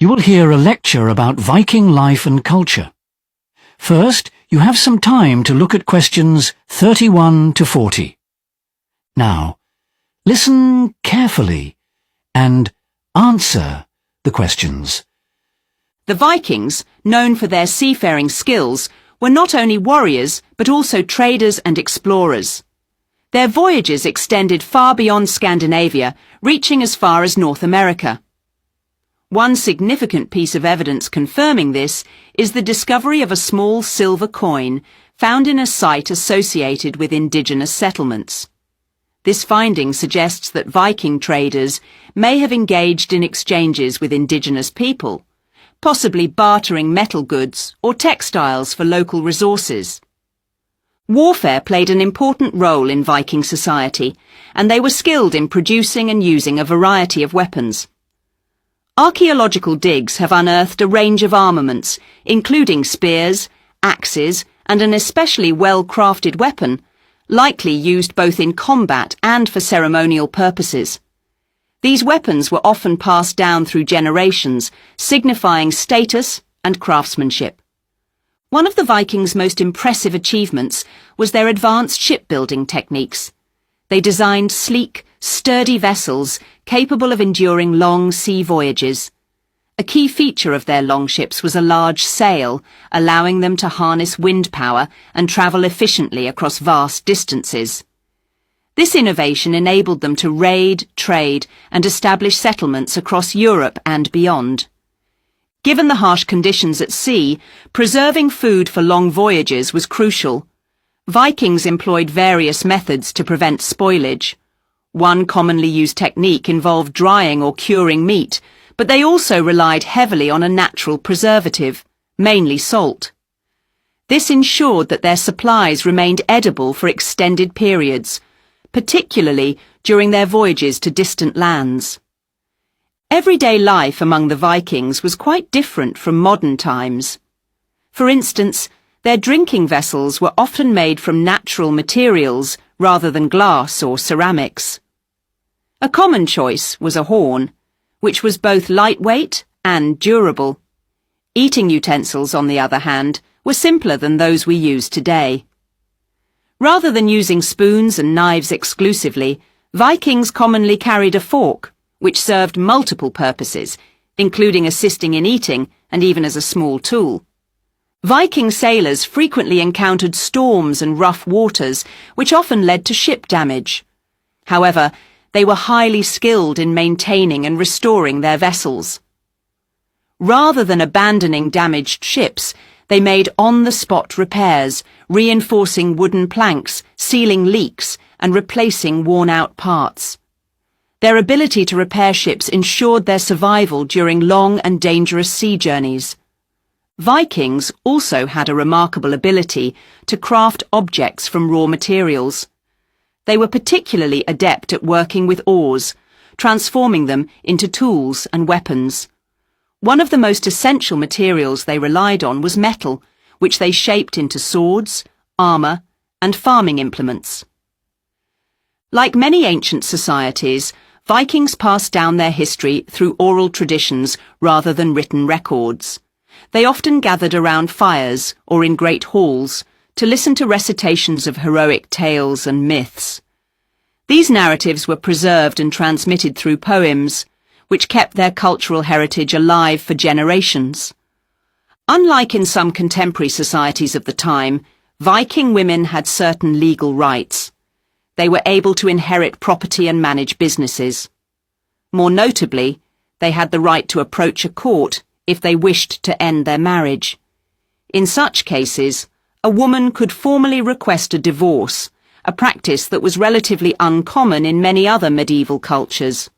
You will hear a lecture about Viking life and culture. First, you have some time to look at questions 31 to 40. Now, listen carefully and answer the questions. The Vikings, known for their seafaring skills, were not only warriors but also traders and explorers. Their voyages extended far beyond Scandinavia, reaching as far as North America. One significant piece of evidence confirming this is the discovery of a small silver coin found in a site associated with indigenous settlements. This finding suggests that Viking traders may have engaged in exchanges with indigenous people, possibly bartering metal goods or textiles for local resources. Warfare played an important role in Viking society, and they were skilled in producing and using a variety of weapons. Archaeological digs have unearthed a range of armaments, including spears, axes, and an especially well-crafted weapon, likely used both in combat and for ceremonial purposes. These weapons were often passed down through generations, signifying status and craftsmanship. One of the Vikings' most impressive achievements was their advanced shipbuilding techniques. They designed sleek, sturdy vessels capable of enduring long sea voyages. A key feature of their longships was a large sail, allowing them to harness wind power and travel efficiently across vast distances. This innovation enabled them to raid, trade, and establish settlements across Europe and beyond. Given the harsh conditions at sea, preserving food for long voyages was crucial. Vikings employed various methods to prevent spoilage. One commonly used technique involved drying or curing meat, but they also relied heavily on a natural preservative, mainly salt. This ensured that their supplies remained edible for extended periods, particularly during their voyages to distant lands. Everyday life among the Vikings was quite different from modern times. For instance, their drinking vessels were often made from natural materials rather than glass or ceramics. A common choice was a horn, which was both lightweight and durable. Eating utensils, on the other hand, were simpler than those we use today. Rather than using spoons and knives exclusively, Vikings commonly carried a fork, which served multiple purposes, including assisting in eating and even as a small tool. Viking sailors frequently encountered storms and rough waters, which often led to ship damage. However, they were highly skilled in maintaining and restoring their vessels. Rather than abandoning damaged ships, they made on-the-spot repairs, reinforcing wooden planks, sealing leaks, and replacing worn-out parts. Their ability to repair ships ensured their survival during long and dangerous sea journeys. Vikings also had a remarkable ability to craft objects from raw materials. They were particularly adept at working with oars, transforming them into tools and weapons. One of the most essential materials they relied on was metal, which they shaped into swords, armour, and farming implements. Like many ancient societies, Vikings passed down their history through oral traditions rather than written records. They often gathered around fires or in great halls to listen to recitations of heroic tales and myths. These narratives were preserved and transmitted through poems, which kept their cultural heritage alive for generations. Unlike in some contemporary societies of the time, Viking women had certain legal rights. They were able to inherit property and manage businesses. More notably, they had the right to approach a court if they wished to end their marriage. In such cases, a woman could formally request a divorce, a practice that was relatively uncommon in many other medieval cultures.